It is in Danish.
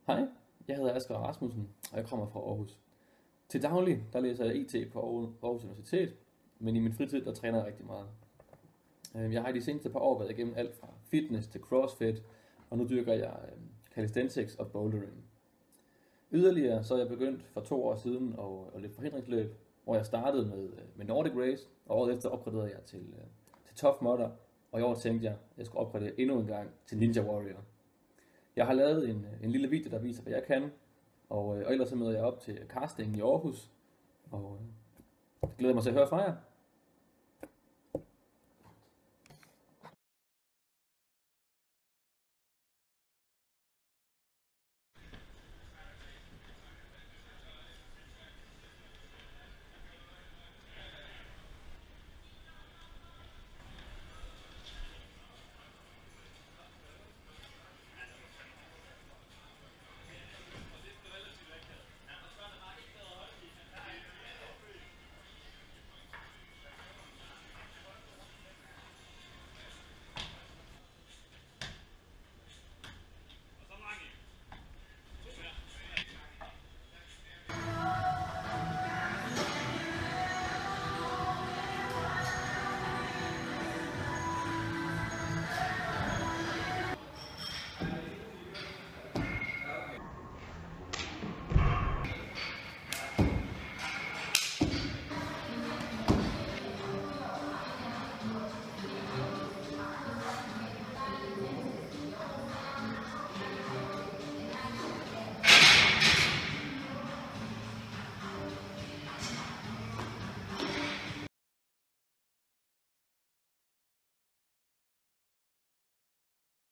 Hej, jeg hedder Asger Rasmussen, og jeg kommer fra Aarhus. Til daglig, der læser jeg IT på Aarhus Universitet, men i min fritid, der træner jeg rigtig meget. Jeg har i de seneste par år været igennem alt fra fitness til crossfit, og nu dyrker jeg calisthenics og bouldering. Yderligere så er jeg begyndt for 2 år siden at løbe forhindringsløb, hvor jeg startede med Nordic Race, og året efter opgraderede jeg til Tough Mudder, og i år tænkte jeg, at jeg skulle opgradere endnu en gang til Ninja Warrior. Jeg har lavet en lille video, der viser, hvad jeg kan, og ellers så møder jeg op til casting i Aarhus, og det glæder jeg mig til at høre fra jer.